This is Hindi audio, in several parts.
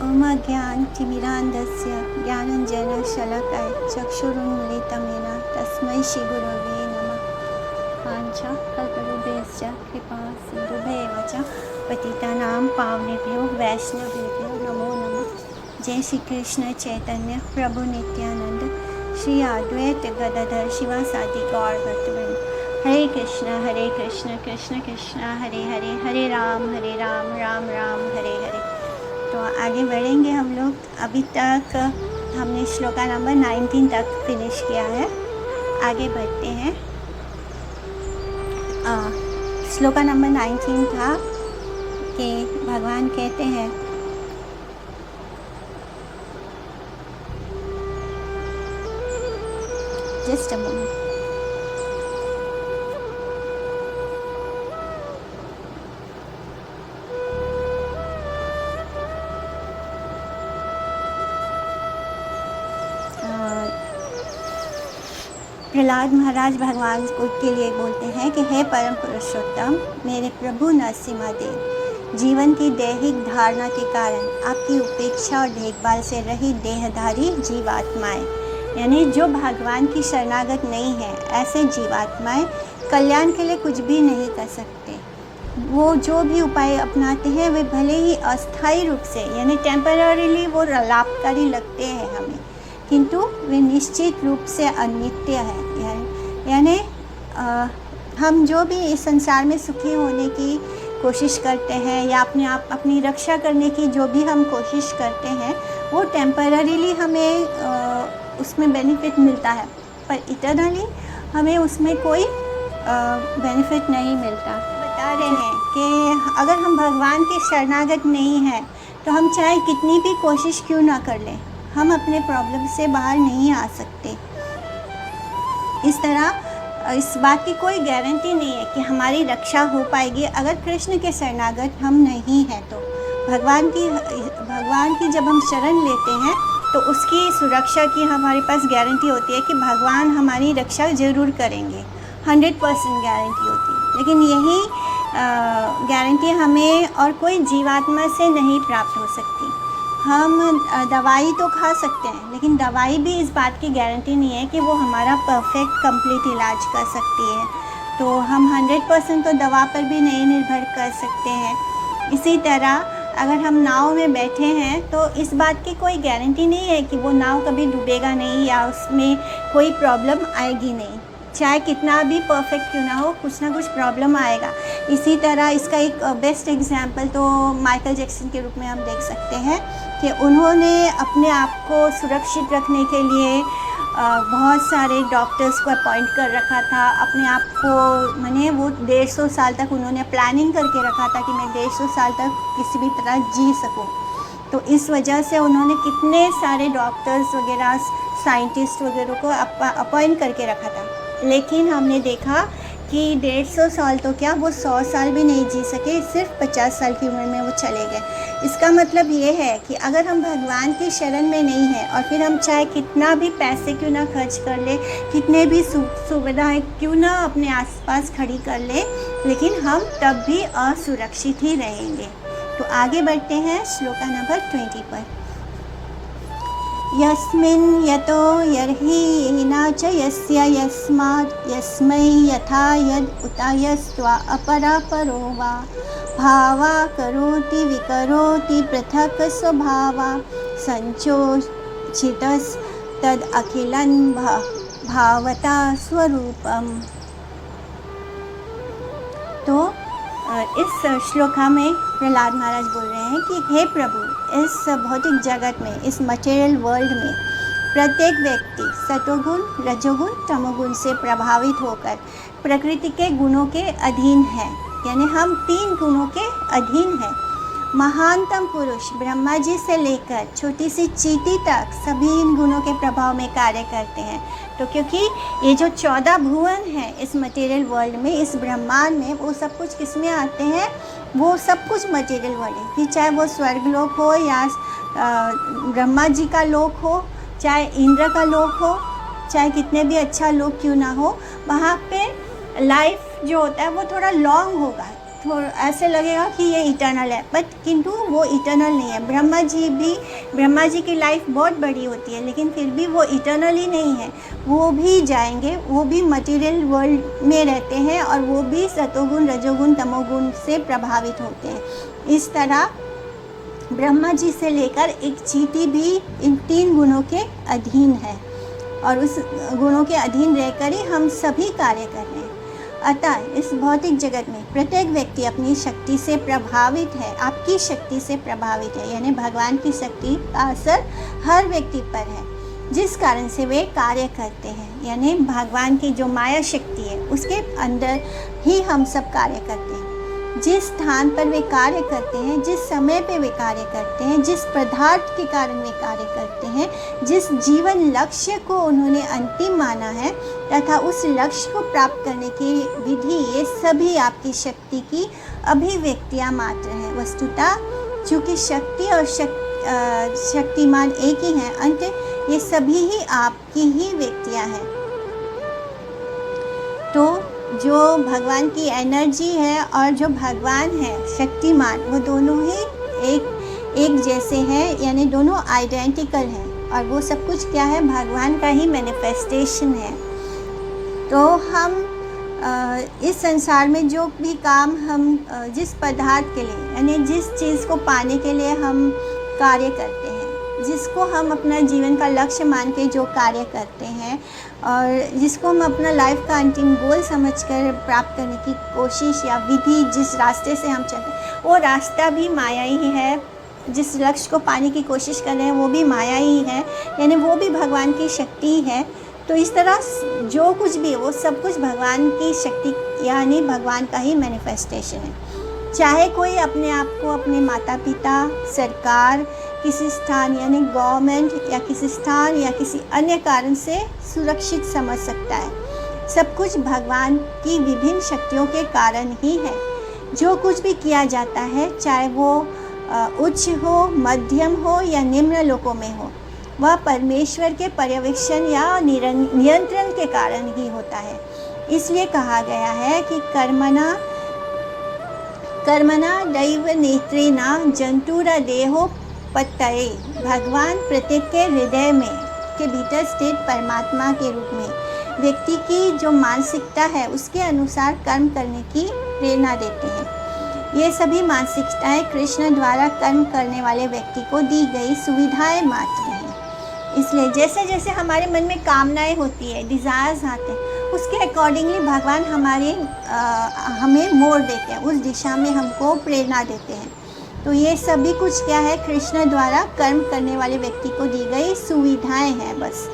अज्ञानतिमिरान्धस्य ज्ञानाञ्जनशलाकया चक्षुरुन्मीलितं येन तस्मै श्रीगुरवे नमः। वाञ्छाकल्पतरुभ्यश्च कृपासिन्धुभ्येव च पतितानां पावनेभ्यो वैष्णवेभ्यो नमो नमः। जय श्री कृष्ण चैतन्य प्रभु नित्यानंद श्री अद्वैत गदाधर शिवासादि गौर भक्तवृंद। हरे कृष्ण कृष्ण कृष्ण हरे हरे, हरे राम राम राम हरे हरे। तो आगे बढ़ेंगे हम लोग। अभी तक हमने श्लोका नंबर 19 तक फिनिश किया है। आगे बढ़ते हैं। श्लोका नंबर 19 था कि भगवान कहते हैं जस्ट अ मोमेंट। प्रहलाद महाराज भगवान के लिए बोलते हैं कि हे परम पुरुषोत्तम, मेरे प्रभु नरसिम्हादेव, जीवन की दैहिक धारणा के कारण आपकी उपेक्षा और देखभाल से रहित देहधारी जीवात्माएं, यानी जो भगवान की शरणागत नहीं है, ऐसे जीवात्माएं कल्याण के लिए कुछ भी नहीं कर सकते। वो जो भी उपाय अपनाते हैं वे भले ही अस्थायी रूप से यानी टेम्पररीली वो लाभकारी लगते हैं हमें, किंतु वे निश्चित रूप से अनित्य है। यानी हम जो भी इस संसार में सुखी होने की कोशिश करते हैं या अपनी रक्षा करने की जो भी हम कोशिश करते हैं वो टेम्पररीली हमें उसमें बेनिफिट मिलता है, पर इटरनली हमें उसमें कोई बेनिफिट नहीं मिलता। बता रहे हैं कि अगर हम भगवान के शरणागत नहीं हैं तो हम चाहे कितनी भी कोशिश क्यों ना कर लें, हम अपने प्रॉब्लम से बाहर नहीं आ सकते। इस तरह इस बात की कोई गारंटी नहीं है कि हमारी रक्षा हो पाएगी अगर कृष्ण के शरणागत हम नहीं हैं। तो भगवान की जब हम शरण लेते हैं तो उसकी सुरक्षा की हमारे पास गारंटी होती है कि भगवान हमारी रक्षा ज़रूर करेंगे, 100% गारंटी होती है। लेकिन यही गारंटी हमें और कोई जीवात्मा से नहीं प्राप्त हो सकती। हम दवाई तो खा सकते हैं, लेकिन दवाई भी इस बात की गारंटी नहीं है कि वो हमारा परफेक्ट कंप्लीट इलाज कर सकती है। तो हम 100% तो दवा पर भी नहीं निर्भर कर सकते हैं। इसी तरह अगर हम नाव में बैठे हैं तो इस बात की कोई गारंटी नहीं है कि वो नाव कभी डूबेगा नहीं या उसमें कोई प्रॉब्लम आएगी नहीं। चाहे कितना भी परफेक्ट क्यों ना हो, कुछ ना कुछ प्रॉब्लम आएगा। इसी तरह इसका एक बेस्ट एग्जांपल तो माइकल जैक्सन के रूप में हम देख सकते हैं कि उन्होंने अपने आप को सुरक्षित रखने के लिए बहुत सारे डॉक्टर्स को अपॉइंट कर रखा था। अपने आप को माने वो 150 साल तक उन्होंने प्लानिंग करके रखा था कि मैं 150 साल तक किसी भी तरह जी सकूं। तो इस वजह से उन्होंने कितने सारे डॉक्टर्स वगैरह साइंटिस्ट वगैरह को अपॉइंट करके रखा था। लेकिन हमने देखा कि 150 साल तो क्या, वो 100 साल भी नहीं जी सके, सिर्फ 50 साल की उम्र में वो चले गए। इसका मतलब ये है कि अगर हम भगवान की शरण में नहीं हैं और फिर हम चाहे कितना भी पैसे क्यों ना खर्च कर ले, कितने भी सुविधाएं क्यों ना अपने आसपास खड़ी कर ले, लेकिन हम तब भी असुरक्षित ही रहेंगे। तो आगे बढ़ते हैं श्लोका नंबर 20 पर। यस्मिन् यतो यर्हि येना च यस्य यस्मात् यस्मै यथा यद् उत यस्त्वा अपरापरो वा भावा करोति विकरोति पृथक् स्वभावा संचोचितस्तद् अखिलं भावता स्वरूपम्। तो इस श्लोका में प्रहलाद महाराज बोल रहे हैं कि हे प्रभु, इस भौतिक जगत में, इस मटेरियल वर्ल्ड में प्रत्येक व्यक्ति सतोगुण, रजोगुण, तमोगुण से प्रभावित होकर प्रकृति के गुणों के अधीन है। यानी हम 3 गुणों के अधीन हैं। महानतम पुरुष ब्रह्मा जी से लेकर छोटी सी चींटी तक सभी इन गुणों के प्रभाव में कार्य करते हैं। तो क्योंकि ये जो 14 भुवन हैं इस मटेरियल वर्ल्ड में, इस ब्रह्मांड में, वो सब कुछ किस में आते हैं? वो सब कुछ मटेरियल वर्ल्ड है। फिर चाहे वो स्वर्गलोक हो या ब्रह्मा जी का लोक हो, चाहे इंद्र का लोक हो, चाहे कितने भी अच्छा लोक क्यों ना हो, वहाँ पे लाइफ जो होता है वो थोड़ा लॉन्ग होगा, थोड़ा ऐसे लगेगा कि ये इटर्नल है, बट किंतु वो इटर्नल नहीं है। ब्रह्मा जी की लाइफ बहुत बड़ी होती है, लेकिन फिर भी वो इटर्नल ही नहीं है। वो भी जाएंगे, वो भी मटेरियल वर्ल्ड में रहते हैं और वो भी सतोगुण, रजोगुण, तमोगुण से प्रभावित होते हैं। इस तरह ब्रह्मा जी से लेकर एक चींटी भी इन 3 गुणों के अधीन है और उस गुणों के अधीन रहकर ही हम सभी कार्य कर रहे हैं। अतः इस भौतिक जगत में प्रत्येक व्यक्ति अपनी शक्ति से प्रभावित है, आपकी शक्ति से प्रभावित है, यानी भगवान की शक्ति का असर हर व्यक्ति पर है, जिस कारण से वे कार्य करते हैं। यानी भगवान की जो माया शक्ति है उसके अंदर ही हम सब कार्य करते हैं। जिस स्थान पर वे कार्य करते हैं, जिस समय पे वे कार्य करते हैं, जिस पदार्थ के कारण वे कार्य करते हैं, जिस जीवन लक्ष्य को उन्होंने अंतिम माना है तथा उस लक्ष्य को प्राप्त करने की विधि, ये सभी आपकी शक्ति की अभिव्यक्तियाँ मात्र हैं। वस्तुतः चूँकि शक्ति और शक्तिमान एक ही हैं, अंत ये सभी ही आपकी ही व्यक्तियाँ हैं। तो जो भगवान की एनर्जी है और जो भगवान है शक्तिमान, वो दोनों ही एक जैसे हैं, यानी दोनों आइडेंटिकल हैं। और वो सब कुछ क्या है? भगवान का ही मैनिफेस्टेशन है। तो हम इस संसार में जो भी काम हम जिस पदार्थ के लिए, यानी जिस चीज़ को पाने के लिए हम कार्य करते हैं, जिसको हम अपना जीवन का लक्ष्य मान के जो कार्य करते हैं और जिसको हम अपना लाइफ का अंतिम गोल समझकर प्राप्त करने की कोशिश या विधि, जिस रास्ते से हम चलते हैं, वो रास्ता भी माया ही है। जिस लक्ष्य को पाने की कोशिश कर रहे हैं वो भी माया ही है, यानी वो भी भगवान की शक्ति ही है। तो इस तरह जो कुछ भी है वो सब कुछ भगवान की शक्ति यानी भगवान का ही मैनिफेस्टेशन है। चाहे कोई अपने आप को अपने माता पिता, सरकार, किसी स्थान यानी गवर्नमेंट या किसी स्थान या किसी अन्य कारण से सुरक्षित समझ सकता है, सब कुछ भगवान की विभिन्न शक्तियों के कारण ही है। जो कुछ भी किया जाता है, चाहे वो उच्च हो, मध्यम हो या निम्न लोकों में हो, वह परमेश्वर के पर्यवेक्षण या नियंत्रण के कारण ही होता है। इसलिए कहा गया है कि कर्मणा दैव नेत्रेना जंतुरा देहो पत्तये। भगवान प्रत्येक के हृदय में के भीतर स्थित परमात्मा के रूप में व्यक्ति की जो मानसिकता है उसके अनुसार कर्म करने की प्रेरणा देते हैं। ये सभी मानसिकताएं कृष्ण द्वारा कर्म करने वाले व्यक्ति को दी गई सुविधाएं मात्र हैं। इसलिए जैसे जैसे हमारे मन में कामनाएं होती है, डिज़ायर्स आते हैं, उसके अकॉर्डिंगली भगवान हमें मोड़ देते हैं, उस दिशा में हमको प्रेरणा देते हैं। तो ये सभी कुछ क्या है? कृष्ण द्वारा कर्म करने वाले व्यक्ति को दी गई सुविधाएं हैं बस,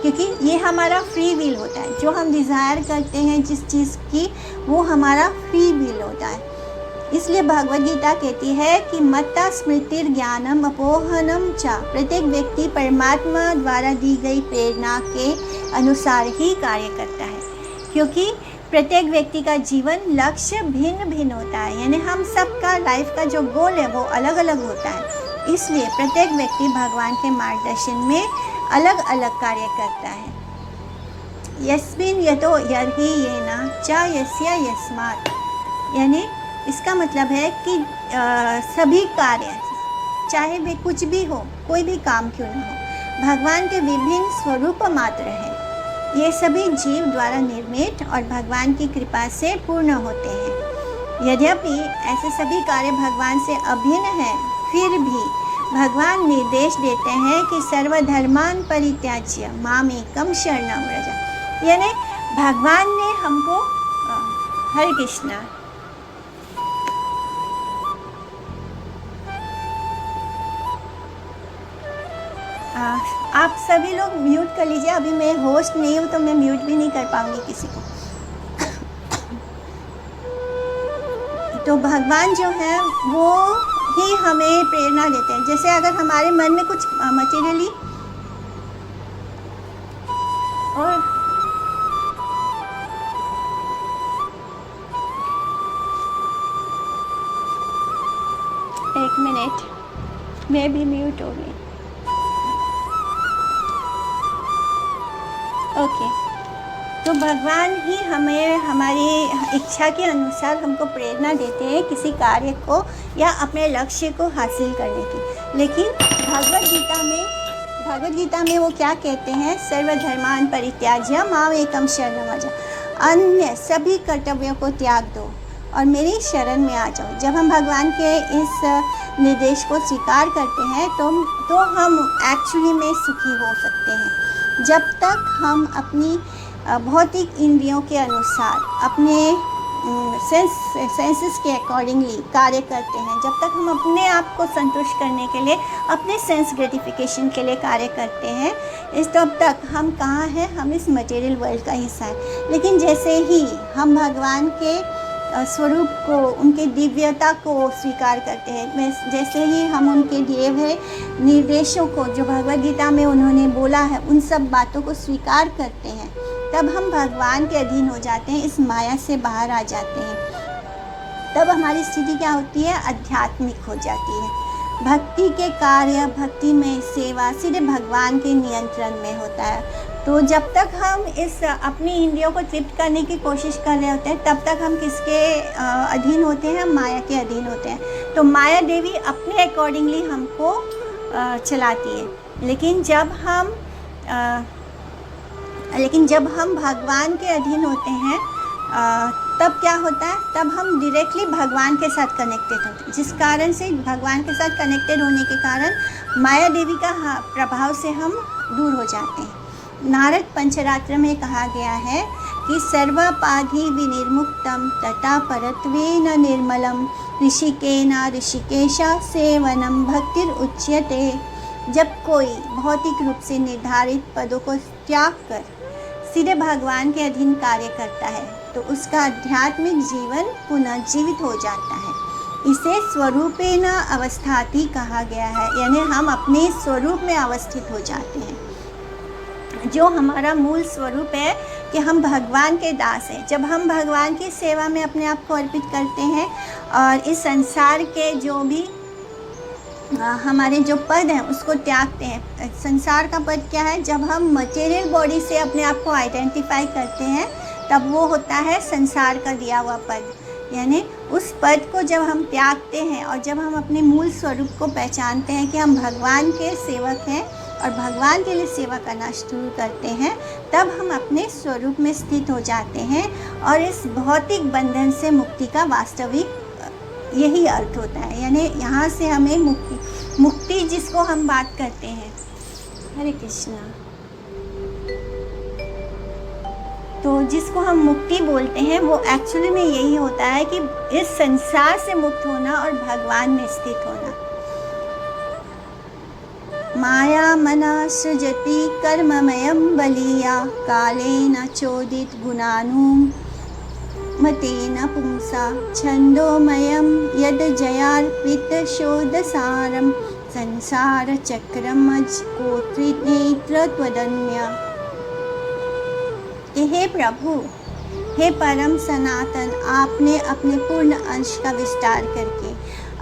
क्योंकि ये हमारा फ्री विल होता है। जो हम डिज़ायर करते हैं जिस चीज़ की, वो हमारा फ्री विल होता है। इसलिए भगवद गीता कहती है कि मत्ता स्मृतिर ज्ञानम अपोहनम च। प्रत्येक व्यक्ति परमात्मा द्वारा दी गई प्रेरणा के अनुसार ही कार्य करता है, क्योंकि प्रत्येक व्यक्ति का जीवन लक्ष्य भिन्न भिन्न होता है, यानी हम सबका लाइफ का जो गोल है वो अलग अलग होता है। इसलिए प्रत्येक व्यक्ति भगवान के मार्गदर्शन में अलग अलग कार्य करता है। यस्मिन् यतो यर्हि येन च यस्य यस्मात्, यानी इसका मतलब है कि सभी कार्य, चाहे वे कुछ भी हो, कोई भी काम क्यों न हो, भगवान के विभिन्न स्वरूप मात्र हैं। ये सभी जीव द्वारा निर्मित और भगवान की कृपा से पूर्ण होते हैं। यद्यपि ऐसे सभी कार्य भगवान से अभिन्न हैं, फिर भी भगवान निर्देश देते हैं कि सर्वधर्मान परित्याज्य मामेकं शरणं व्रज। यानी भगवान ने हमको हरे कृष्णा, आप सभी लोग म्यूट कर लीजिए। अभी मैं होस्ट नहीं हूँ तो मैं म्यूट भी नहीं कर पाऊँगी किसी को। तो भगवान जो है वो ही हमें प्रेरणा देते हैं। जैसे अगर हमारे मन में कुछ मटेरियली और एक मिनट, मैं भी म्यूट हो गई। ओके, तो भगवान ही हमें हमारी इच्छा के अनुसार हमको प्रेरणा देते हैं किसी कार्य को या अपने लक्ष्य को हासिल करने की। लेकिन भगवद गीता में वो क्या कहते हैं, सर्वधर्मान परित्याज्य माम एकम शरणम व्रज, अन्य सभी कर्तव्यों को त्याग दो और मेरी शरण में आ जाओ। जब हम भगवान के इस निर्देश को स्वीकार करते हैं तो हम एक्चुअली में सुखी हो सकते हैं। जब तक हम अपनी भौतिक इंद्रियों के अनुसार अपने सेंसेस के अकॉर्डिंगली कार्य करते हैं, जब तक हम अपने आप को संतुष्ट करने के लिए अपने सेंस ग्रेटिफिकेशन के लिए कार्य करते हैं, इस तब तक हम कहाँ हैं, हम इस मटेरियल वर्ल्ड का हिस्सा है। लेकिन जैसे ही हम भगवान के स्वरूप को, उनके दिव्यता को स्वीकार करते हैं, जैसे ही हम उनके दिए हुए निर्देशों को जो भगवद गीता में उन्होंने बोला है उन सब बातों को स्वीकार करते हैं, तब हम भगवान के अधीन हो जाते हैं, इस माया से बाहर आ जाते हैं। तब हमारी स्थिति क्या होती है, आध्यात्मिक हो जाती है। भक्ति के कार्य, भक्ति में सेवा सीधे भगवान के नियंत्रण में होता है। तो जब तक हम इस अपनी इंद्रियों को तृप्त करने की कोशिश कर रहे होते हैं, तब तक हम किसके अधीन होते हैं, माया के अधीन होते हैं। तो माया देवी अपने अकॉर्डिंगली हमको चलाती है। लेकिन जब हम भगवान के अधीन होते हैं, तब क्या होता है, तब हम डायरेक्टली भगवान के साथ कनेक्टेड होते हैं, जिस कारण से भगवान के साथ कनेक्टेड होने के कारण माया देवी का प्रभाव से हम दूर हो जाते हैं। नारद पंचरात्र में कहा गया है कि सर्वपाधि विनिर्मुक्तम तथा परत्वेन निर्मलम ऋषिकेन ऋषिकेशा सेवनम भक्तिर उच्यते। जब कोई भौतिक रूप से निर्धारित पदों को त्याग कर सीधे भगवान के अधीन कार्य करता है, तो उसका आध्यात्मिक जीवन पुनर्जीवित हो जाता है। इसे स्वरूपेण अवस्थाति कहा गया है, यानी हम अपने स्वरूप में अवस्थित हो जाते हैं। जो हमारा मूल स्वरूप है कि हम भगवान के दास हैं। जब हम भगवान की सेवा में अपने आप को अर्पित करते हैं और इस संसार के जो भी हमारे जो पद हैं उसको त्यागते हैं। संसार का पद क्या है, जब हम मटेरियल बॉडी से अपने आप को आइडेंटिफाई करते हैं, तब वो होता है संसार का दिया हुआ पद। यानी उस पद को जब हम त्यागते हैं और जब हम अपने मूल स्वरूप को पहचानते हैं कि हम भगवान के सेवक हैं और भगवान के लिए सेवा करना शुरू करते हैं, तब हम अपने स्वरूप में स्थित हो जाते हैं और इस भौतिक बंधन से मुक्ति का वास्तविक यही अर्थ होता है। यानी यहाँ से हमें मुक्ति जिसको हम बात करते हैं, हरे कृष्णा, तो जिसको हम मुक्ति बोलते हैं वो एक्चुअली में यही होता है कि इस संसार से मुक्त होना और भगवान में स्थित होना। माया मना सृजति कर्ममयं बलीया कालेन चोदित गुणानुम मतेन पुंसा छंदोमयं यद जयार्पित शोधसारं संसार चक्रम कोत्रिनेत्र त्वदन्या। हे प्रभु, हे परम सनातन, आपने अपने पूर्ण अंश का विस्तार करके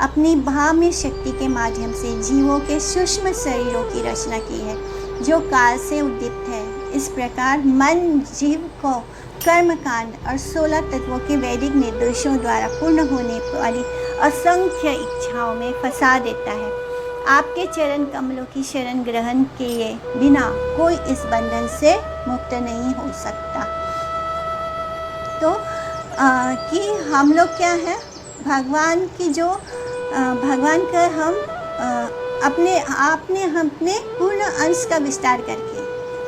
अपनी भाम्य शक्ति के माध्यम से जीवों के सूक्ष्म शरीरों की रचना की है जो काल से उद्दीप्त है। इस प्रकार मन जीव को कर्मकांड और 16 तत्वों के वैदिक निर्देशों द्वारा पूर्ण होने वाली असंख्य इच्छाओं में फंसा देता है। आपके चरण कमलों की शरण ग्रहण किए बिना कोई इस बंधन से मुक्त नहीं हो सकता। तो कि हम लोग क्या है, भगवान की जो भगवान का हम अपने पूर्ण अंश का विस्तार करके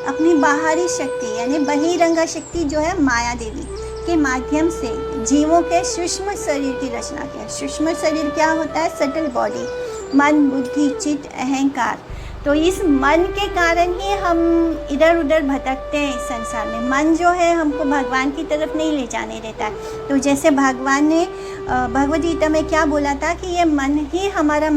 अपनी बाहरी शक्ति यानी बहिरंगा शक्ति जो है माया देवी के माध्यम से जीवों के सूक्ष्म शरीर की रचना की है। सूक्ष्म शरीर क्या होता है, सटल बॉडी, मन, बुद्धि, चित्त, अहंकार। तो इस मन के कारण ही हम इधर उधर भटकते हैं इस संसार में। मन जो है हमको भगवान की तरफ नहीं ले जाने देता है। तो जैसे भगवान ने भगवद गीता में क्या बोला था कि ये मन ही हमारा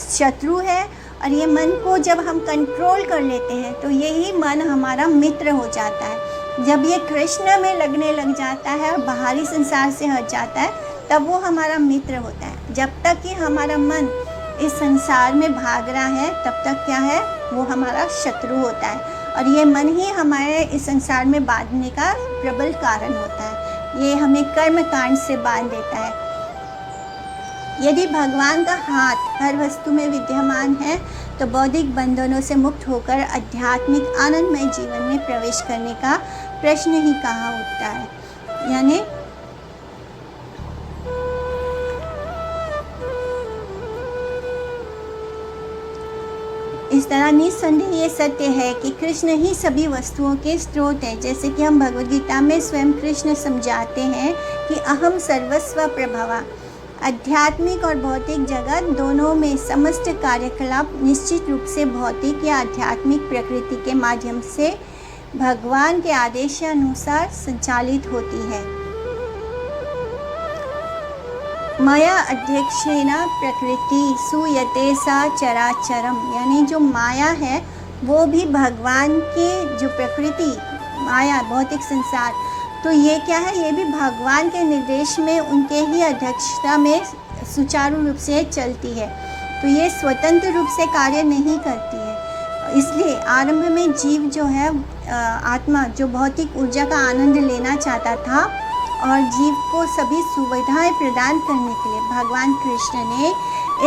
शत्रु है और ये मन को जब हम कंट्रोल कर लेते हैं तो यही मन हमारा मित्र हो जाता है। जब ये कृष्ण में लगने लग जाता है और बाहरी संसार से हट जाता है, तब वो हमारा मित्र होता है। जब तक कि हमारा मन इस संसार में भाग रहा है, तब तक क्या है, वो हमारा शत्रु होता है। और ये मन ही हमारे इस संसार में बांधने का प्रबल कारण होता है। ये हमें कर्म कांड से बांध देता है। यदि भगवान का हाथ हर वस्तु में विद्यमान है तो बौद्धिक बंधनों से मुक्त होकर आध्यात्मिक आनंदमय जीवन में प्रवेश करने का प्रश्न ही कहाँ उठता है। यानी इस तरह निस्संदेह ये सत्य है कि कृष्ण ही सभी वस्तुओं के स्रोत है। जैसे कि हम भगवद गीता में स्वयं कृष्ण समझाते हैं कि अहम सर्वस्व प्रभवा। आध्यात्मिक और भौतिक जगत दोनों में समस्त कार्यकलाप निश्चित रूप से भौतिक या आध्यात्मिक प्रकृति के माध्यम से भगवान के आदेशानुसार संचालित होती है। माया अध्यक्षेण प्रकृति सूयते सा चराचरम। यानी जो माया है वो भी भगवान की जो प्रकृति माया भौतिक संसार, तो ये क्या है, ये भी भगवान के निर्देश में उनके ही अध्यक्षता में सुचारू रूप से चलती है। तो ये स्वतंत्र रूप से कार्य नहीं करती है। इसलिए आरंभ में जीव जो है आत्मा जो भौतिक ऊर्जा का आनंद लेना चाहता था और जीव को सभी सुविधाएं प्रदान करने के लिए भगवान कृष्ण ने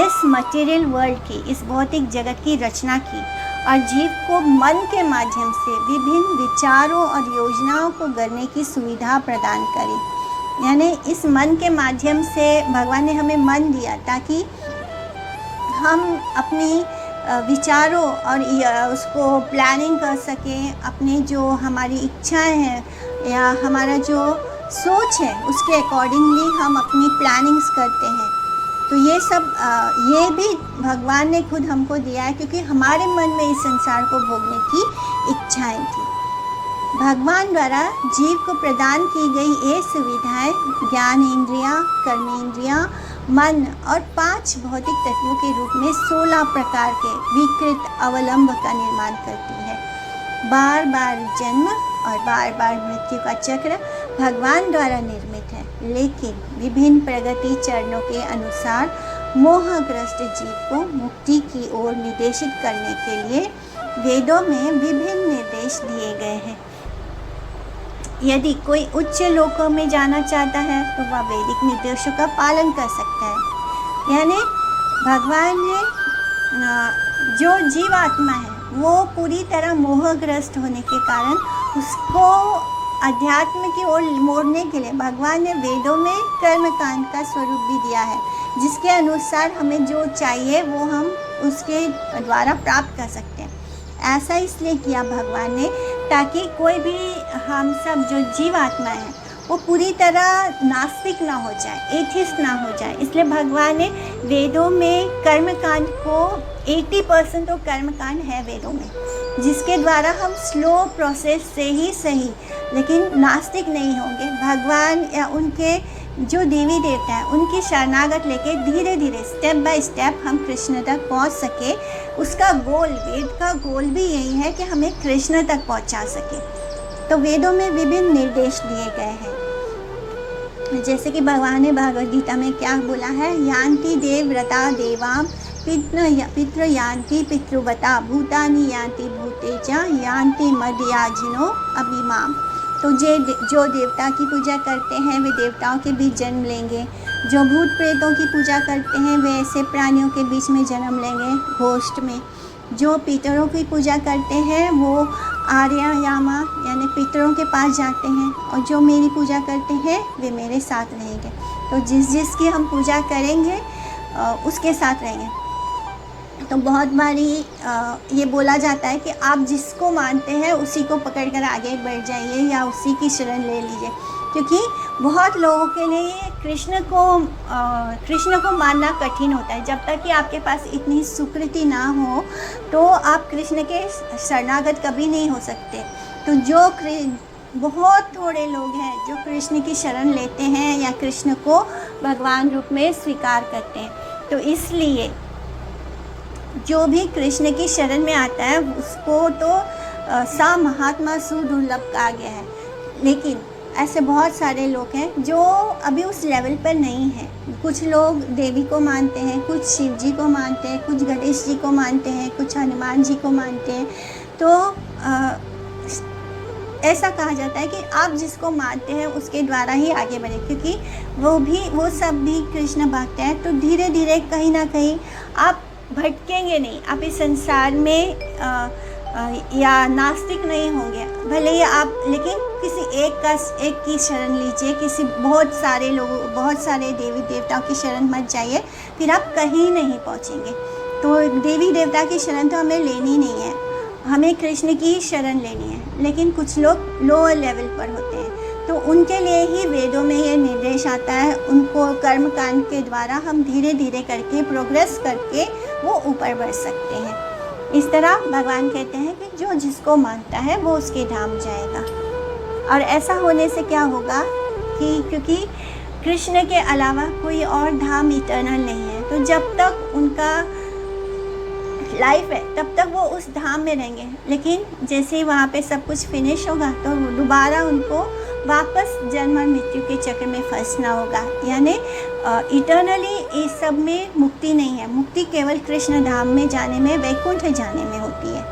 इस मटेरियल वर्ल्ड की, इस भौतिक जगत की रचना की और जीव को मन के माध्यम से विभिन्न विचारों और योजनाओं को गढ़ने की सुविधा प्रदान करी। यानी इस मन के माध्यम से भगवान ने हमें मन दिया ताकि हम अपनी विचारों और उसको प्लानिंग कर सकें। अपने जो हमारी इच्छाएं हैं या हमारा जो सोच है उसके अकॉर्डिंगली हम अपनी प्लानिंग्स करते हैं। तो ये सब ये भी भगवान ने खुद हमको दिया है क्योंकि हमारे मन में इस संसार को भोगने की इच्छाएं थी। भगवान द्वारा जीव को प्रदान की गई ये सुविधाएं ज्ञान इंद्रियां, कर्मेंद्रियां, मन और 5 भौतिक तत्वों के रूप में 16 प्रकार के विकृत अवलंब का निर्माण करती है। बार बार जन्म और बार बार मृत्यु का चक्र भगवान द्वारा निर्मित है, लेकिन विभिन्न प्रगति चरणों के अनुसार मोहग्रस्त जीव को मुक्ति की ओर निर्देशित करने के लिए वेदों में विभिन्न निर्देश दिए गए हैं। यदि कोई उच्च लोकों में जाना चाहता है तो वह वैदिक निर्देशों का पालन कर सकता है। यानी भगवान ने जो जीवात्मा है वो पूरी तरह मोहग्रस्त होने के कारण उसको अध्यात्म की ओर मोड़ने के लिए भगवान ने वेदों में कर्मकांड का स्वरूप भी दिया है, जिसके अनुसार हमें जो चाहिए वो हम उसके द्वारा प्राप्त कर सकते हैं। ऐसा इसलिए किया भगवान ने ताकि कोई भी हम सब जो जीवात्मा है वो पूरी तरह नास्तिक ना हो जाए, एथिस्ट ना हो जाए। इसलिए भगवान ने वेदों में कर्मकांड को 80% तो कर्मकांड है वेदों में, जिसके द्वारा हम स्लो प्रोसेस से ही सही लेकिन नास्तिक नहीं होंगे। भगवान या उनके जो देवी देवता हैं उनकी शरणागत लेके धीरे धीरे स्टेप बाय स्टेप हम कृष्ण तक पहुंच सके। उसका गोल, वेद का गोल भी यही है कि हमें कृष्ण तक पहुंचा सके। तो वेदों में विभिन्न निर्देश दिए गए हैं। जैसे कि भगवान ने भगवद गीता में क्या बोला है, यान्ति देवव्रता देवाम पितृ यान्ति पितृवता भूतानि यान्ति भूतेजा यान्ति मदयाजिनो अभिमाम। तो जो देवता की पूजा करते हैं वे देवताओं के बीच जन्म लेंगे, जो भूत प्रेतों की पूजा करते हैं वे ऐसे प्राणियों के बीच में जन्म लेंगे घोष्ट में, जो पितरों की पूजा करते हैं वो आर्या यामा यानी पितरों के पास जाते हैं, और जो मेरी पूजा करते हैं वे मेरे साथ रहेंगे। तो जिसकी हम पूजा करेंगे उसके साथ रहेंगे। तो बहुत बारी ये बोला जाता है कि आप जिसको मानते हैं उसी को पकड़कर आगे बढ़ जाइए या उसी की शरण ले लीजिए, क्योंकि बहुत लोगों के लिए कृष्ण को मानना कठिन होता है। जब तक कि आपके पास इतनी सुकृति ना हो तो आप कृष्ण के शरणागत कभी नहीं हो सकते। तो बहुत थोड़े लोग हैं जो कृष्ण की शरण लेते हैं या कृष्ण को भगवान रूप में स्वीकार करते हैं। तो इसलिए जो भी कृष्ण की शरण में आता है उसको तो सा महात्मा सुदुर्लभ कहा गया है। लेकिन ऐसे बहुत सारे लोग हैं जो अभी उस लेवल पर नहीं हैं। कुछ लोग देवी को मानते हैं, कुछ शिव जी को मानते हैं, कुछ गणेश जी को मानते हैं, कुछ हनुमान जी को मानते हैं। तो ऐसा कहा जाता है कि आप जिसको मानते हैं उसके द्वारा ही आगे बढ़े, क्योंकि वो सब भी कृष्ण भक्त हैं। तो धीरे धीरे कहीं ना कहीं आप भटकेंगे नहीं, आप इस संसार में या नास्तिक नहीं होंगे। भले ही आप, लेकिन किसी एक की शरण लीजिए, किसी बहुत सारे देवी देवताओं की शरण मत जाइए, फिर आप कहीं नहीं पहुंचेंगे। तो देवी देवता की शरण तो हमें लेनी नहीं है, हमें कृष्ण की शरण लेनी है। लेकिन कुछ लोग लोअर लेवल पर होते हैं, तो उनके लिए ही वेदों में ये निर्देश आता है, उनको कर्म कांड के द्वारा हम धीरे धीरे करके प्रोग्रेस करके वो ऊपर बढ़ सकते हैं। इस तरह भगवान कहते हैं कि जो जिसको मानता है वो उसके धाम जाएगा। और ऐसा होने से क्या होगा कि क्योंकि कृष्ण के अलावा कोई और धाम इटर्नल नहीं है, तो जब तक उनका लाइफ है तब तक वो उस धाम में रहेंगे। लेकिन जैसे ही वहाँ पे सब कुछ फिनिश होगा तो दोबारा उनको वापस जन्म और मृत्यु के चक्र में फंसना होगा। यानी इटर्नली इस सब में मुक्ति नहीं है। मुक्ति केवल कृष्ण धाम में जाने में, वैकुंठ जाने में होती है।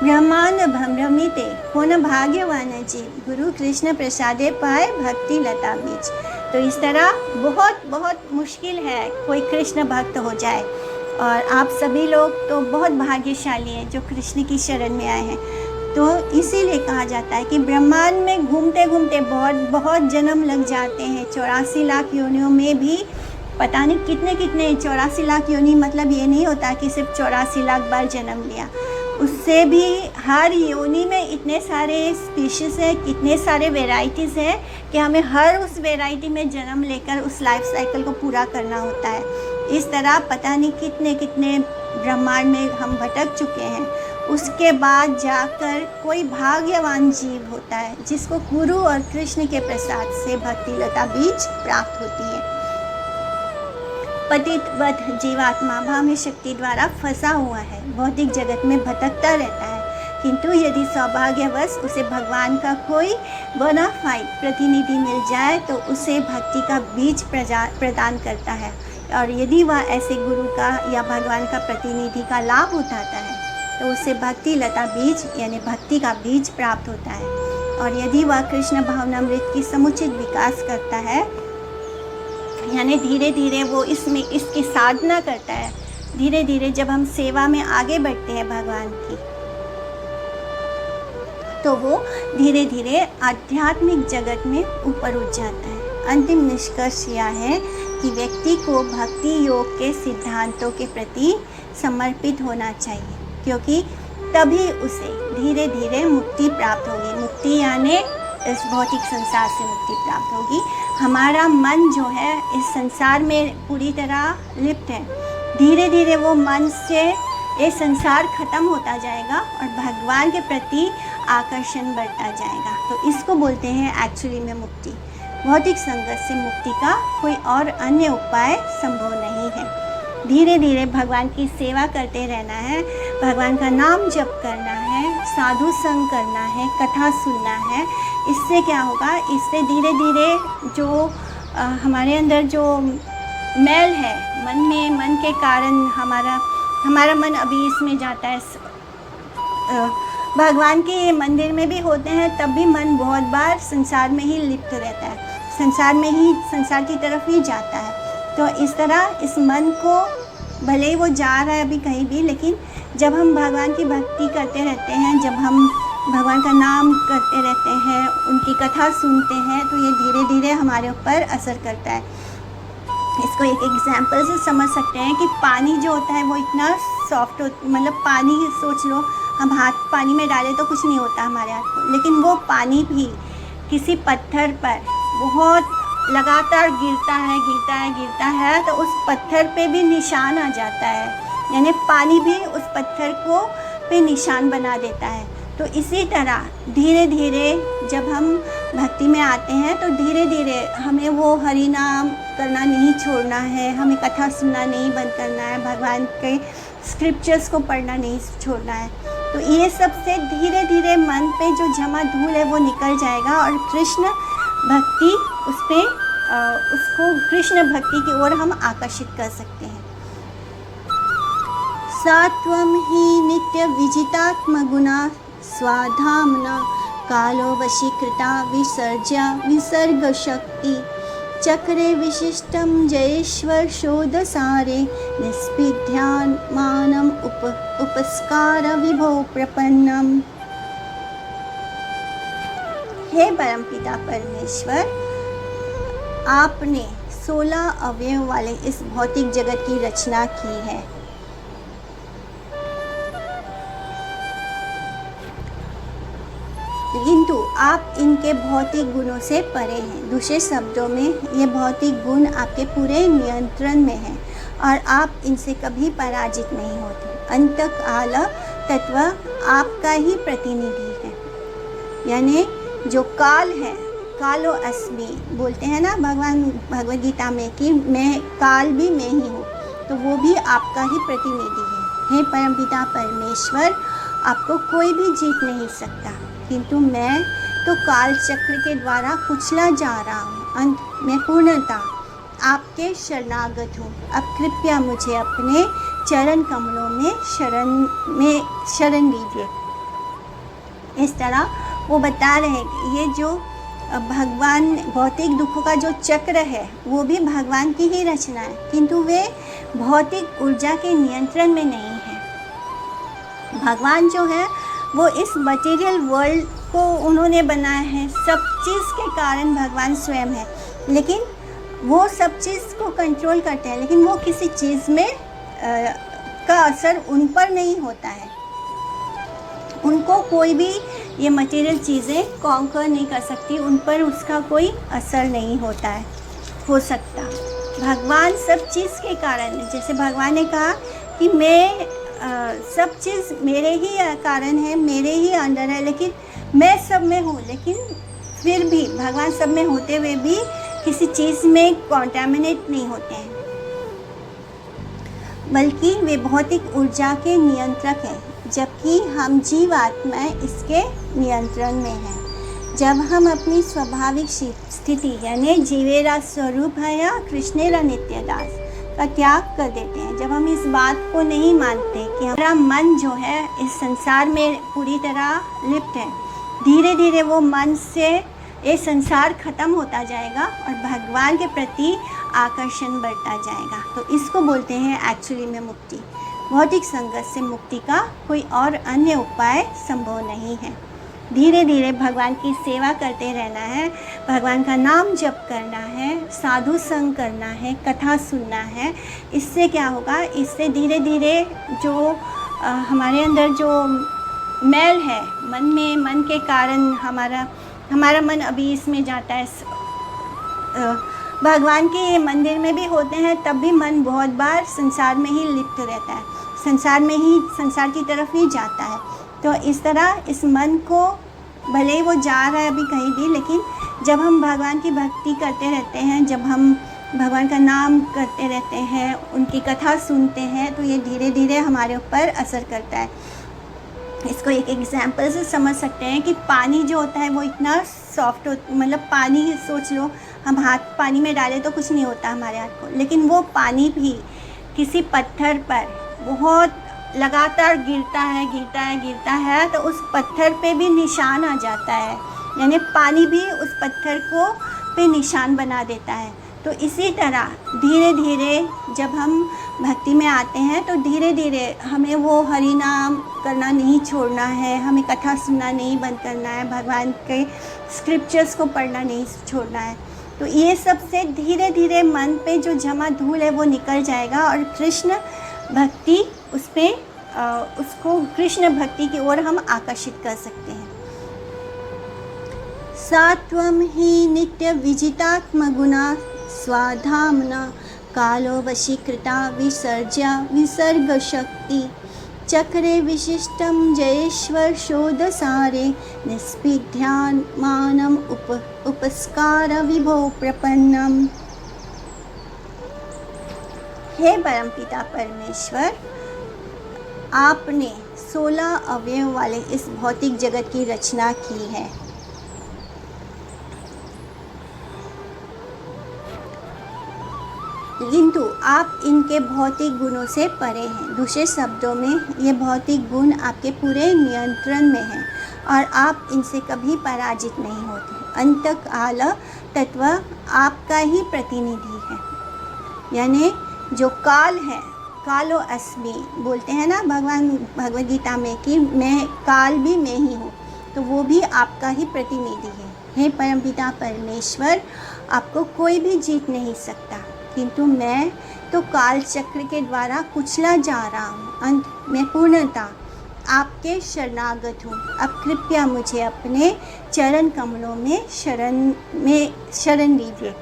ब्रह्मांड भ्रमिते कौन भाग्यवान जीव, गुरु कृष्ण प्रसादे पाए भक्ति लता बीज। तो इस तरह बहुत बहुत मुश्किल है कोई कृष्ण भक्त हो जाए, और आप सभी लोग तो बहुत भाग्यशाली हैं जो कृष्ण की शरण में आए हैं। तो इसीलिए कहा जाता है कि ब्रह्मांड में घूमते घूमते बहुत जन्म लग जाते हैं। 84 लाख योनियों में भी पता नहीं कितने 84 लाख योनि, मतलब ये नहीं होता कि सिर्फ 84 लाख बार जन्म लिया, उससे भी हर योनि में इतने सारे स्पीशीज़ हैं, कितने सारे वेराइटीज़ हैं कि हमें हर उस वेराइटी में जन्म लेकर उस लाइफ साइकिल को पूरा करना होता है। इस तरह पता नहीं कितने ब्रह्मांड में हम भटक चुके हैं। उसके बाद जाकर कोई भाग्यवान जीव होता है जिसको गुरु और कृष्ण के प्रसाद से भक्ति लता बीज प्राप्त होती है। पतितवत जीवात्मा भाव शक्ति द्वारा फंसा हुआ है, भौतिक जगत में भटकता रहता है, किंतु यदि सौभाग्यवश उसे भगवान का कोई बोनाफाइड प्रतिनिधि मिल जाए तो उसे भक्ति का बीज प्रदान करता है। और यदि वह ऐसे गुरु का या भगवान का प्रतिनिधि का लाभ उठाता है तो उसे भक्ति लता बीज यानी भक्ति का बीज प्राप्त होता है। और यदि वह कृष्ण भावनामृत की समुचित विकास करता है, यानी धीरे धीरे वो इसकी साधना करता है, धीरे धीरे जब हम सेवा में आगे बढ़ते हैं भगवान की, तो वो धीरे धीरे आध्यात्मिक जगत में ऊपर उठ जाता है। अंतिम निष्कर्ष यह है कि व्यक्ति को भक्ति योग के सिद्धांतों के प्रति समर्पित होना चाहिए, क्योंकि तभी उसे धीरे धीरे मुक्ति प्राप्त होगी। मुक्ति यानी इस भौतिक संसार से मुक्ति प्राप्त होगी। हमारा मन जो है इस संसार में पूरी तरह लिप्त है, धीरे धीरे वो मन से ये संसार खत्म होता जाएगा और भगवान के प्रति आकर्षण बढ़ता जाएगा। तो इसको बोलते हैं एक्चुअली में मुक्ति। भौतिक संघर्ष से मुक्ति का कोई और अन्य उपाय संभव नहीं है। धीरे धीरे भगवान की सेवा करते रहना है, भगवान का नाम जप करना है, साधु संग करना है, कथा सुनना है। इससे क्या होगा, इससे धीरे धीरे जो हमारे अंदर जो मैल है मन में, मन के कारण हमारा मन अभी इसमें जाता है। भगवान के मंदिर में भी होते हैं तब भी मन बहुत बार संसार में ही लिप्त रहता है, संसार की तरफ ही जाता है। तो इस तरह इस मन को, भले ही वो जा रहा है अभी कहीं भी, लेकिन जब हम भगवान की भक्ति करते रहते हैं, जब हम भगवान का नाम करते रहते हैं, उनकी कथा सुनते हैं, तो ये धीरे धीरे हमारे ऊपर असर करता है। इसको एक एग्जाम्पल से समझ सकते हैं कि पानी जो होता है वो इतना सॉफ्ट मतलब पानी, सोच लो हम हाथ पानी में डालें तो कुछ नहीं होता हमारे हाथ को, लेकिन वो पानी भी किसी पत्थर पर बहुत लगातार गिरता है तो उस पत्थर पे भी निशान आ जाता है, यानी पानी भी उस पत्थर को पे निशान बना देता है। तो इसी तरह धीरे धीरे जब हम भक्ति में आते हैं तो धीरे धीरे हमें वो हरि नाम करना नहीं छोड़ना है, हमें कथा सुनना नहीं बंद करना है, भगवान के स्क्रिप्चर्स को पढ़ना नहीं छोड़ना है। तो ये सब से धीरे धीरे मन पे जो जमा धूल है वो निकल जाएगा और कृष्ण भक्ति उसको कृष्ण भक्ति की ओर हम आकर्षित कर सकते हैं। सात्वं हि नित्य विजितात्मगुणा स्वाधाम्ना कालो वशीकृता विसर्ज्य विसर्गशक्ति चक्रे विशिष्टं जयेश्वर शोधसारे निस्पिध्यान्मानम् उपस्कार विभो प्रपन्नम। हे परमपिता परमेश्वर, आपने 16 अवयव वाले इस भौतिक जगत की रचना की है। किंतु आप इनके भौतिक गुणों से परे हैं। दूसरे शब्दों में ये भौतिक गुण आपके पूरे नियंत्रण में हैं और आप इनसे कभी पराजित नहीं होते। अंतकाल तत्व आपका ही प्रतिनिधि है, यानी जो काल है, कालो अस्मि बोलते हैं ना भगवान भगवद गीता में कि मैं काल भी मैं ही हूँ, तो वो भी आपका ही प्रतिनिधि है। हे परमपिता परमेश्वर, आपको कोई भी जीत नहीं सकता, किंतु मैं तो काल चक्र के द्वारा कुचला जा रहा हूँ। अंत में पूर्णता आपके शरणागत हूँ। अब कृपया मुझे अपने चरण कमलों में शरण लीजिए। इस तरह वो बता रहे हैं कि ये जो भगवान भौतिक दुखों का जो चक्र है वो भी भगवान की ही रचना है, किंतु वे भौतिक ऊर्जा के नियंत्रण में नहीं है। भगवान जो है वो इस मटेरियल वर्ल्ड को उन्होंने बनाया है, सब चीज़ के कारण भगवान स्वयं है, लेकिन वो सब चीज़ को कंट्रोल करते हैं, लेकिन वो किसी चीज़ में का असर उन पर नहीं होता है। उनको कोई भी ये मटेरियल चीज़ें कॉन्कर नहीं कर सकती, उन पर उसका कोई असर नहीं होता है, हो सकता। भगवान सब चीज़ के कारण है। जैसे भगवान ने कहा कि मैं सब चीज़ मेरे ही कारण है, मेरे ही अंडर है, लेकिन मैं सब में हूँ, लेकिन फिर भी भगवान सब में होते हुए भी किसी चीज़ में कॉन्टामिनेट नहीं होते हैं, बल्कि वे भौतिक ऊर्जा के नियंत्रक हैं, जबकि हम जीवात्माएं इसके नियंत्रण में हैं। जब हम अपनी स्वाभाविक स्थिति यानी जीवेरा स्वरूप है या कृष्णेरा नित्य दास का त्याग कर देते हैं, जब हम इस बात को नहीं मानते कि हमारा मन जो है इस संसार में पूरी तरह लिप्त है, धीरे धीरे वो मन से ये संसार खत्म होता जाएगा और भगवान के प्रति आकर्षण बढ़ता जाएगा। तो इसको बोलते हैं एक्चुअली में मुक्ति। भौतिक संघर्ष से मुक्ति का कोई और अन्य उपाय संभव नहीं है। धीरे धीरे भगवान की सेवा करते रहना है, भगवान का नाम जप करना है, साधु संग करना है, कथा सुनना है। इससे क्या होगा, इससे धीरे धीरे जो हमारे अंदर जो मैल है मन में, मन के कारण हमारा मन अभी इसमें जाता है। भगवान के मंदिर में भी होते हैं तब भी मन बहुत बार संसार में ही लिप्त रहता है, संसार की तरफ ही जाता है। तो इस तरह इस मन को भले ही वो जा रहा है अभी कहीं भी, लेकिन जब हम भगवान की भक्ति करते रहते हैं, जब हम भगवान का नाम करते रहते हैं, उनकी कथा सुनते हैं, तो ये धीरे धीरे हमारे ऊपर असर करता है। इसको एक एग्जाम्पल से समझ सकते हैं कि पानी जो होता है वो इतना सॉफ्ट मतलब पानी सोच लो, हम हाथ पानी में डालें तो कुछ नहीं होता हमारे हाथ को, लेकिन वो पानी भी किसी पत्थर पर बहुत लगातार गिरता है तो उस पत्थर पे भी निशान आ जाता है, यानी पानी भी उस पत्थर को पे निशान बना देता है। तो इसी तरह धीरे धीरे जब हम भक्ति में आते हैं तो धीरे धीरे हमें वो हरि नाम करना नहीं छोड़ना है, हमें कथा सुनना नहीं बंद करना है, भगवान के स्क्रिप्चर्स को पढ़ना नहीं छोड़ना है। तो ये सब से धीरे धीरे मन पे जो जमा धूल है वो निकल जाएगा और कृष्ण भक्ति उसको कृष्ण भक्ति की ओर हम आकर्षित कर सकते हैं। सात्वं हि नित्य विजितात्मगुणा स्वाधाम्ना कालो वशीकृता विसर्ज्य विसर्गशक्ति चक्रे विशिष्टं जयेश्वर शोधसारे निस्पिध्यान्मानम् उपस्कार विभो प्रपन्नम। हे परमपिता परमेश्वर, आपने 16 अवयव वाले इस भौतिक जगत की रचना की है। किंतु आप इनके भौतिक गुणों से परे हैं। दूसरे शब्दों में ये भौतिक गुण आपके पूरे नियंत्रण में हैं और आप इनसे कभी पराजित नहीं होते। अंतकाल तत्व आपका ही प्रतिनिधि है, यानी जो काल है, कालो अस्मि बोलते हैं ना भगवान भगवद गीता में कि मैं काल भी मैं ही हूँ, तो वो भी आपका ही प्रतिनिधि है। हे परमपिता परमेश्वर, आपको कोई भी जीत नहीं सकता, किंतु मैं तो काल चक्र के द्वारा कुचला जा रहा हूँ। अंत में पूर्णता आपके शरणागत हूँ। अब कृपया मुझे अपने चरण कमलों में शरण लीजिए।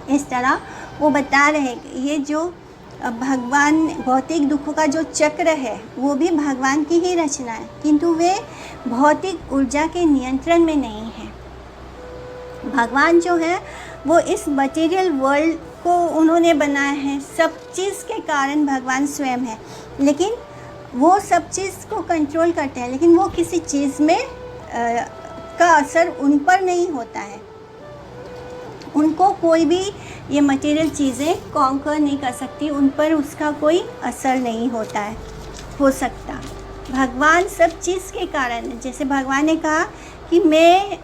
इस तरह वो बता रहे हैं कि ये जो भगवान भौतिक दुखों का जो चक्र है वो भी भगवान की ही रचना है, किंतु वे भौतिक ऊर्जा के नियंत्रण में नहीं है। भगवान जो है वो इस मटेरियल वर्ल्ड को उन्होंने बनाया है, सब चीज़ के कारण भगवान स्वयं है, लेकिन वो सब चीज़ को कंट्रोल करते हैं, लेकिन वो किसी चीज़ में का असर उन पर नहीं होता है। उनको कोई भी ये मटेरियल चीज़ें कॉन्कर नहीं कर सकती, उन पर उसका कोई असर नहीं होता है, हो सकता। भगवान सब चीज़ के कारण है। जैसे भगवान ने कहा कि मैं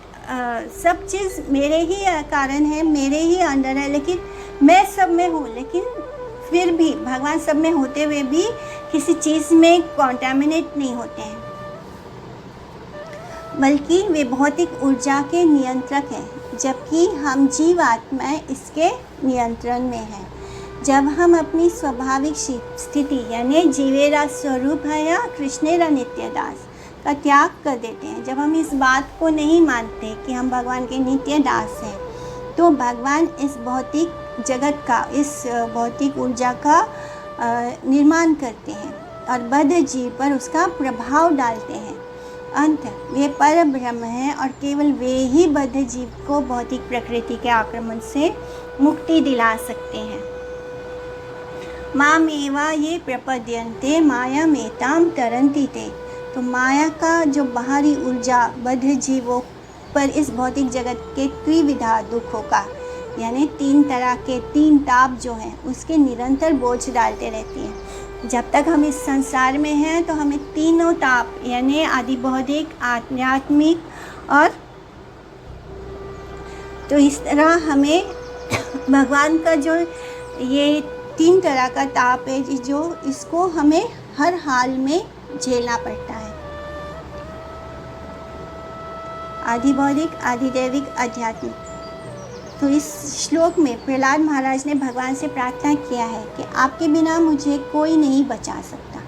सब चीज़ मेरे ही कारण है, मेरे ही अंडर है, लेकिन मैं सब में हूँ, लेकिन फिर भी भगवान सब में होते हुए भी किसी चीज़ में कॉन्टामिनेट नहीं होते हैं, बल्कि वे भौतिक ऊर्जा के नियंत्रक हैं, जबकि हम जीवात्माएं इसके नियंत्रण में हैं। जब हम अपनी स्वाभाविक स्थिति यानी जीवेरा स्वरूप है या कृष्णेरा नित्य दास का त्याग कर देते हैं, जब हम इस बात को नहीं मानते कि हम भगवान के नित्य दास हैं, तो भगवान इस भौतिक जगत का, इस भौतिक ऊर्जा का निर्माण करते हैं और बद्ध जीव पर उसका प्रभाव डालते हैं। अंत वे पर ब्रह्म हैं और केवल वे ही बद्ध जीव को भौतिक प्रकृति के आक्रमण से मुक्ति दिला सकते हैं। मामेवा ये प्रपद्यन्ते माया मेताम तरन्ति ते। तो माया का जो बाहरी ऊर्जा बद्ध जीवों पर इस भौतिक जगत के त्रिविधा दुखों का, यानी 3 तरह के 3 ताप जो हैं, उसके निरंतर बोझ डालते रहती हैं। जब तक हम इस संसार में हैं तो हमें तीनों ताप यानी आदि भौतिक, आध्यात्मिक और, तो इस तरह हमें भगवान का जो ये 3 तरह का ताप है, जो इसको हमें हर हाल में झेलना पड़ता है। आदि भौतिक, आदि दैविक, आध्यात्मिक। तो इस श्लोक में प्रहलाद महाराज ने भगवान से प्रार्थना किया है कि आपके बिना मुझे कोई नहीं बचा सकता।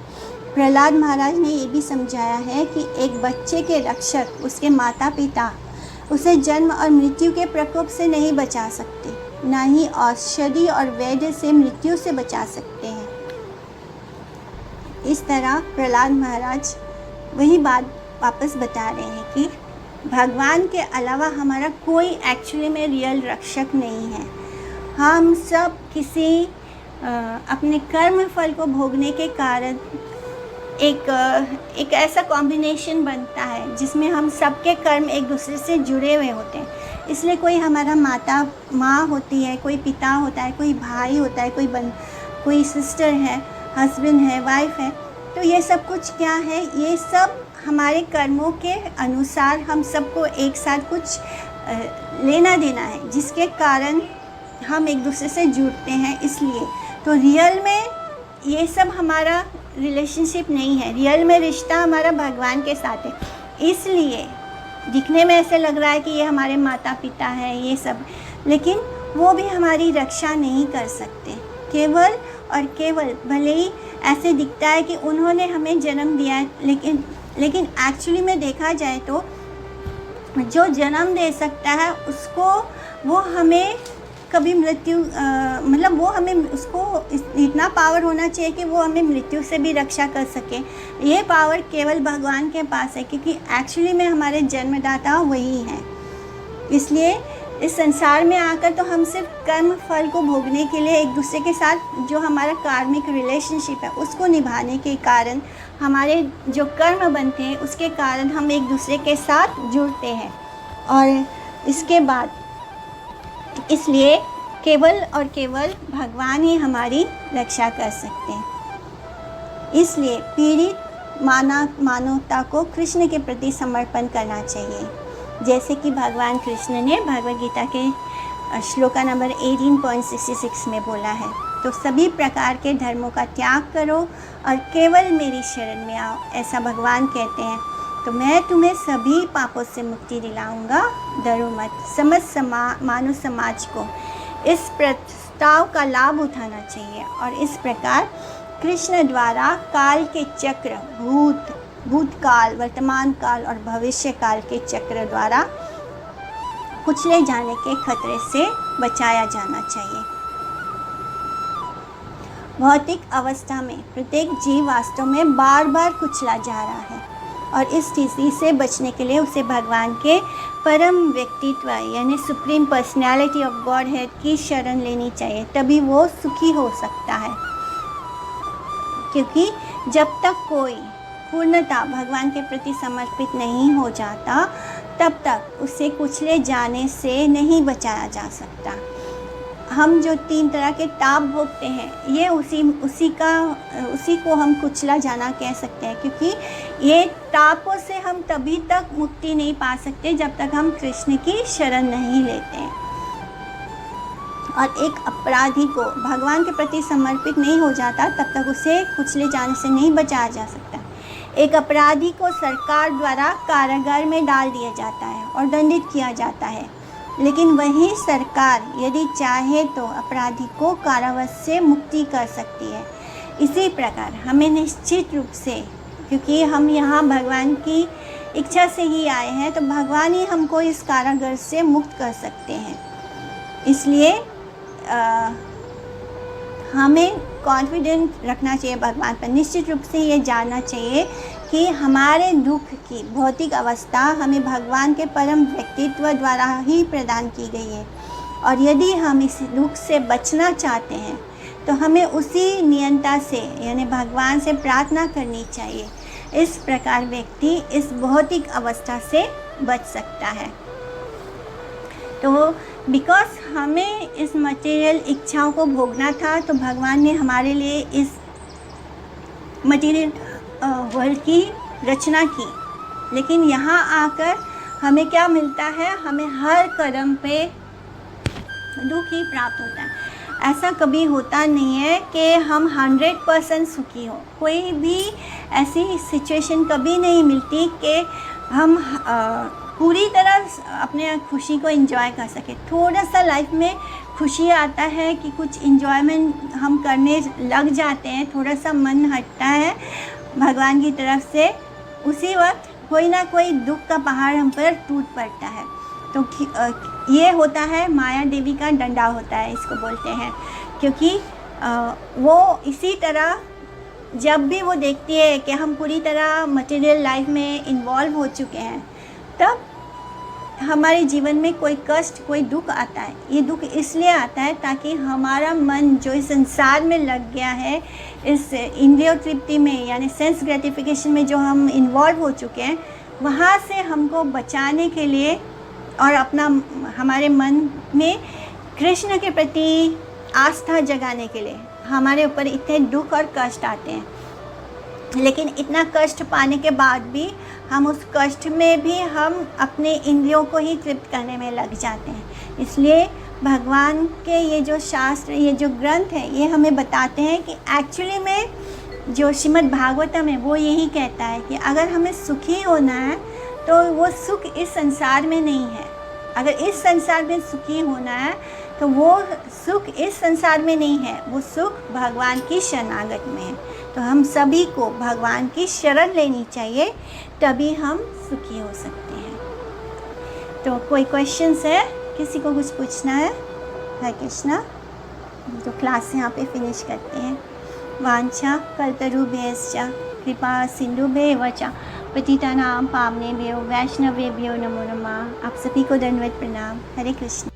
प्रहलाद महाराज ने ये भी समझाया है कि एक बच्चे के रक्षक, उसके माता पिता, उसे जन्म और मृत्यु के प्रकोप से नहीं बचा सकते, ना ही औषधि और वैद्य से मृत्यु से बचा सकते हैं। इस तरह प्रहलाद महाराज वही बात वापस बता रहे हैं कि भगवान के अलावा हमारा कोई एक्चुअली में रियल रक्षक नहीं है। हम सब किसी अपने कर्म फल को भोगने के कारण एक ऐसा कॉम्बिनेशन बनता है जिसमें हम सबके कर्म एक दूसरे से जुड़े हुए होते हैं। इसलिए कोई हमारा माँ होती है, कोई पिता होता है, कोई भाई होता है, कोई सिस्टर है, हस्बैंड है, वाइफ है। तो ये सब कुछ क्या है, ये सब हमारे कर्मों के अनुसार हम सबको एक साथ कुछ लेना देना है, जिसके कारण हम एक दूसरे से जुड़ते हैं। इसलिए तो रियल में ये सब हमारा रिलेशनशिप नहीं है, रियल में रिश्ता हमारा भगवान के साथ है। इसलिए दिखने में ऐसे लग रहा है कि ये हमारे माता पिता हैं ये सब, लेकिन वो भी हमारी रक्षा नहीं कर सकते। केवल और केवल भले ही ऐसे दिखता है कि उन्होंने हमें जन्म दिया है, लेकिन एक्चुअली में देखा जाए तो जो जन्म दे सकता है उसको, वो हमें कभी मृत्यु मतलब वो हमें, उसको इतना पावर होना चाहिए कि वो हमें मृत्यु से भी रक्षा कर सके। ये पावर केवल भगवान के पास है, क्योंकि एक्चुअली में हमारे जन्मदाता वही हैं। इसलिए इस संसार में आकर तो हम सिर्फ कर्म फल को भोगने के लिए एक दूसरे के साथ जो हमारा कार्मिक रिलेशनशिप है उसको निभाने के कारण, हमारे जो कर्म बनते हैं उसके कारण हम एक दूसरे के साथ जुड़ते हैं। और इसके बाद इसलिए केवल और केवल भगवान ही हमारी रक्षा कर सकते हैं। इसलिए पीड़ित मानवता को कृष्ण के प्रति समर्पण करना चाहिए, जैसे कि भगवान कृष्ण ने भगवद गीता के श्लोका नंबर 18.66 में बोला है। तो सभी प्रकार के धर्मों का त्याग करो और केवल मेरी शरण में आओ, ऐसा भगवान कहते हैं। तो मैं तुम्हें सभी पापों से मुक्ति दिलाऊंगा, डरो मत। समस्त मानव समाज को इस प्रस्ताव का लाभ उठाना चाहिए और इस प्रकार कृष्ण द्वारा काल के चक्र, भूतकाल, वर्तमान काल और भविष्य काल के चक्र द्वारा कुचले जाने के खतरे से बचाया जाना चाहिए। भौतिक अवस्था में प्रत्येक जीव वास्तव में बार बार कुचला जा रहा है और इस स्थिति से बचने के लिए उसे भगवान के परम व्यक्तित्व यानी supreme personality of God head की शरण लेनी चाहिए, तभी वो सुखी हो सकता है। क्योंकि जब तक कोई पूर्णतः भगवान के प्रति समर्पित नहीं हो जाता, तब तक उसे कुचले जाने से नहीं बचाया जा सकता। हम जो 3 तरह के ताप भोगते हैं, ये उसी को हम कुचला जाना कह सकते हैं, क्योंकि ये तापों से हम तभी तक मुक्ति नहीं पा सकते जब तक हम कृष्ण की शरण नहीं लेते हैं। और एक अपराधी को भगवान के प्रति समर्पित नहीं हो जाता, तब तक उसे कुचले जाने से नहीं बचाया जा सकता। एक अपराधी को सरकार द्वारा कारागार में डाल दिया जाता है और दंडित किया जाता है, लेकिन वही सरकार यदि चाहे तो अपराधी को कारावास से मुक्ति कर सकती है। इसी प्रकार हमें निश्चित रूप से, क्योंकि हम यहाँ भगवान की इच्छा से ही आए हैं, तो भगवान ही हमको इस कारागार से मुक्त कर सकते हैं। इसलिए हमें कॉन्फिडेंट रखना चाहिए भगवान पर। निश्चित रूप से ये जानना चाहिए कि हमारे दुख की भौतिक अवस्था हमें भगवान के परम व्यक्तित्व द्वारा ही प्रदान की गई है, और यदि हम इस दुख से बचना चाहते हैं तो हमें उसी नियंता से यानी भगवान से प्रार्थना करनी चाहिए। इस प्रकार व्यक्ति इस भौतिक अवस्था से बच सकता है। तो बिकॉज हमें इस मटेरियल इच्छाओं को भोगना था, तो भगवान ने हमारे लिए इस मटेरियल वर्ल्ड की रचना की। लेकिन यहाँ आकर हमें क्या मिलता है? हमें हर कदम पे दुख ही प्राप्त होता है। ऐसा कभी होता नहीं है कि हम 100% सुखी हो। कोई भी ऐसी सिचुएशन कभी नहीं मिलती कि हम पूरी तरह अपने खुशी को एंजॉय कर सके। थोड़ा सा लाइफ में खुशी आता है कि कुछ एंजॉयमेंट हम करने लग जाते हैं, थोड़ा सा मन हटता है भगवान की तरफ से, उसी वक्त कोई ना कोई दुख का पहाड़ हम पर टूट पड़ता है। तो ये होता है माया देवी का डंडा होता है, इसको बोलते हैं। क्योंकि वो इसी तरह जब भी वो देखती है कि हम पूरी तरह मटेरियल लाइफ में इन्वॉल्व हो चुके हैं, तब हमारे जीवन में कोई कष्ट, कोई दुख आता है। ये दुख इसलिए आता है ताकि हमारा मन जो इस संसार में लग गया है, इस इंद्रिय तृप्ति में यानी सेंस ग्रेटिफिकेशन में जो हम इन्वॉल्व हो चुके हैं, वहाँ से हमको बचाने के लिए और अपना हमारे मन में कृष्ण के प्रति आस्था जगाने के लिए हमारे ऊपर इतने दुख और कष्ट आते हैं। लेकिन इतना कष्ट पाने के बाद भी हम उस कष्ट में भी हम अपने इंद्रियों को ही तृप्त करने में लग जाते हैं। इसलिए भगवान के ये जो शास्त्र, ये जो ग्रंथ है, ये हमें बताते हैं कि एक्चुअली में जो श्रीमद् भागवतम है वो यही कहता है कि अगर हमें सुखी होना है तो वो सुख इस संसार में नहीं है। अगर इस संसार में सुखी होना है तो वो सुख इस संसार में नहीं है, वो सुख भगवान की शरणागत में है। तो हम सभी को भगवान की शरण लेनी चाहिए, तभी हम सुखी हो सकते हैं। तो कोई क्वेश्चंस है? किसी को कुछ पूछना है? हरे कृष्णा। तो क्लास यहाँ पे फिनिश करते हैं। वांछा कल्पतरुभ्यश्च कृपा सिंधुभ्येव च पतितानां पावनेभ्यो वैष्णवेभ्यो नमो नमः। आप सभी को दंडवत प्रणाम। हरे कृष्ण।